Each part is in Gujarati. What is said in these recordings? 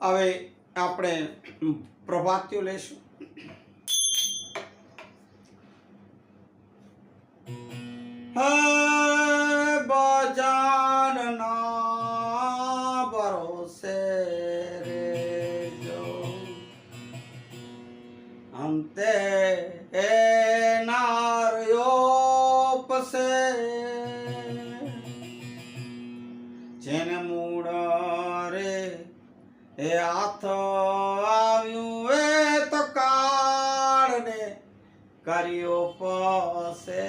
હવે આપણે પ્રભાત્યો લેશું. બજારના ભરોસે રેજો અંતે નાર્યો પસે જેને મૂળ રે એ હાથ આવ્યું એ તો કાળને કર્યો પસે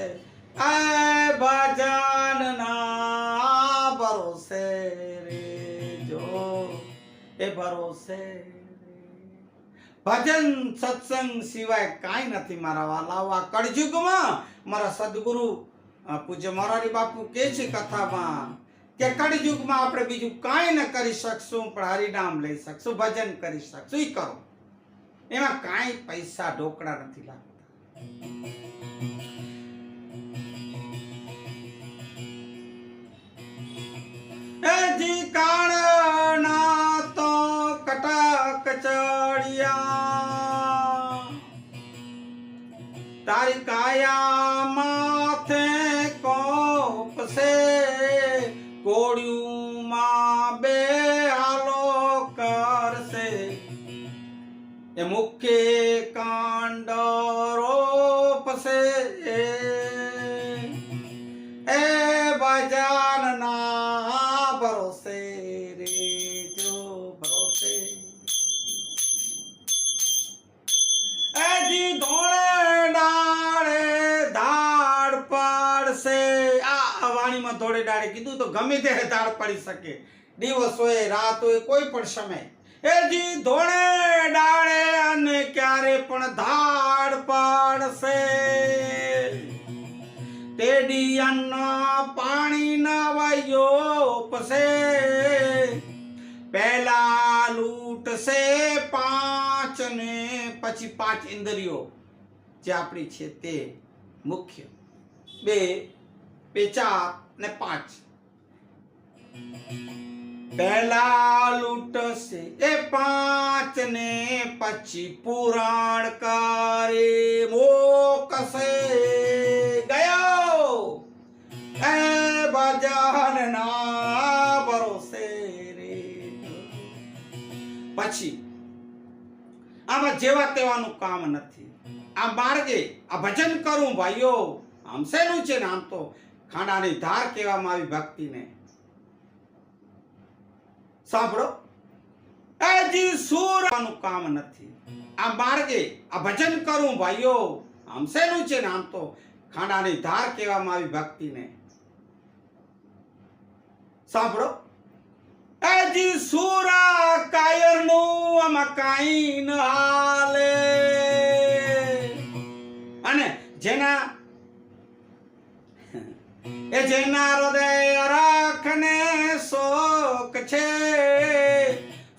ભજનના ભરોસે રેજો એ ભરોસે ભજન સત્સંગ સિવાય કાંઈ નથી મારા વાલાઓ. આ કળયુગમાં મારા સદગુરુ પૂજ્ય મોરારી બાપુ કહે છે કથામાં કે કળયુગમાં આપણે બીજું કાંઈ ન કરી શકશું, પણ હરિનામ લઈ શકશું, ભજન કરી શકશું. ઈ કરો, એમાં કાંઈ પૈસા ઢોકળા નથી લાગતા. જી કાળના તો કટક ચડિયા તારી કાયા માથે કોપસે કોળિયુંમાં બે હાલો કરશે એ મુખ્ય કાંડ રોપશે એ ભજનના ભરોસે રેજો ભરોસે એજી ધોળે ડાળે ધાડ પાડશે. આ વાણીમાં ધોળે ડાળે કીધું તો ગમે ત્યારે ધાડ પડી શકે, દિવસ હોય રાત હોય કોઈ પણ સમય. એજી ધોળે ડાળે અને ક્યારે પણ ધાડ પાડશે તેડી અન્ન પાણી ના વાયો પસે પહેલા લૂટશે પાંચ ને પછી પાંચ ઇન્દ્રિયો જે આપણી છે તે મુખ્ય, બે ચાર ને પાંચ. પહેલા લૂટશે એ પાંચ ને પછી પુરાણ કરે મોકશે ગયો એ ભજનના ભરોસે રે. પછી આમાં જેવા તેવાનું કામ નથી. આ માર્ગે આ ભજન કરું ભાઈઓ આમ શેનું છે ને, આમ તો ખાંડાની ધાર કહેવામાં આવી ભક્તિને. સાંભળો, એજી સુરનું કામ નથી. આ માર્ગે આ ભજન કરું ભાઈઓ આમ શેનું છે ને, આમ તો ખાંડાની ધાર કહેવામાં આવી ભક્તિને. સાંભળો, એજી સુરા કાયરનું આમાં કાંઈ ન હાલે અને જેના હૃદય રાખને શોક છે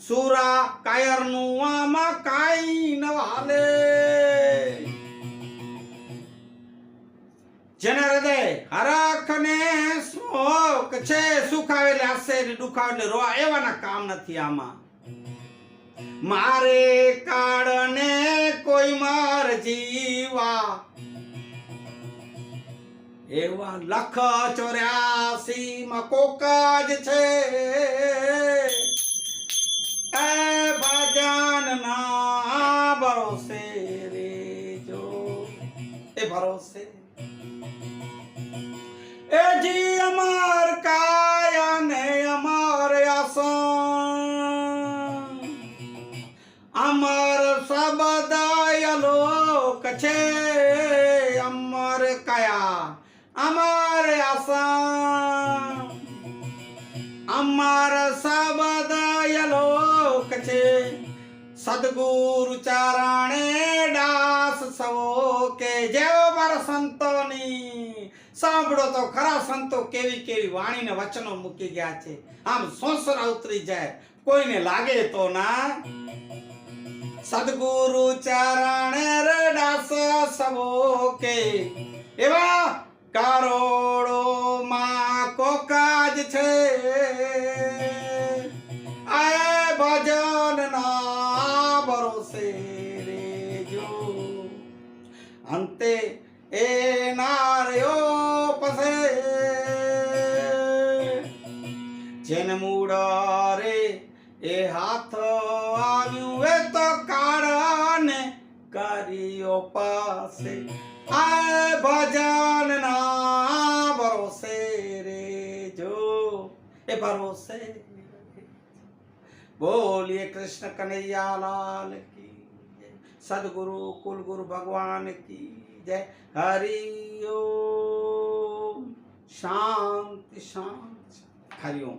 સુરા કાયરનું આમાં કાંઈ ન હાલે. જેના હૃદય હરખને શોક છે, સુખ આવે એટલે હસે ને દુઃખ આવે એટલે રોવા, એવાના કામ નથી આમાં. મારે કાળને કોઈ માર જીવા એવા 184 માં કોક જ છે એ ભજનના ભરોસે રેજો એ ભરોસે. એ જી અમર કાયા ને અમર આસન અમર શબ્દ અલોક છે, અમર કાયા અમર આસન અમર શબ્દ અલોક છે. સદગુરુ ચારણે દાસ સવો કે જેવો મારા સંતોની. સાંભળો તો ખરા સંતો કેવી કેવી વાણીને વચનો મૂકી ગયા છે, આમ સોસરા ઉતરી જાય, કોઈને લાગે તો ના. સદગુરુ ચરણે રડાસ સવો કે એવા કરોડો માં કોકાજ છે. આ ભજન જેને મૂળ રે એ હાથ આવ્યું એ તો કાળને કર્યો પાસે આ ભજન ના ભરોસે રે જો એ ભરોસે બોલીએ કૃષ્ણ કનૈયા લાલ કી જય સદગુરુ કુલગુરુ ભગવાન की जय हरि ओम शांति शांति हरि ओम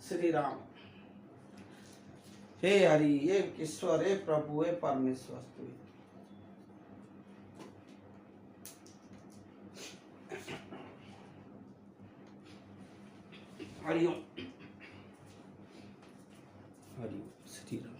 श्री राम हे हरि हे ईश्वर हे प्रभु हे परमेश्वर तू हरि ओम श्री राम।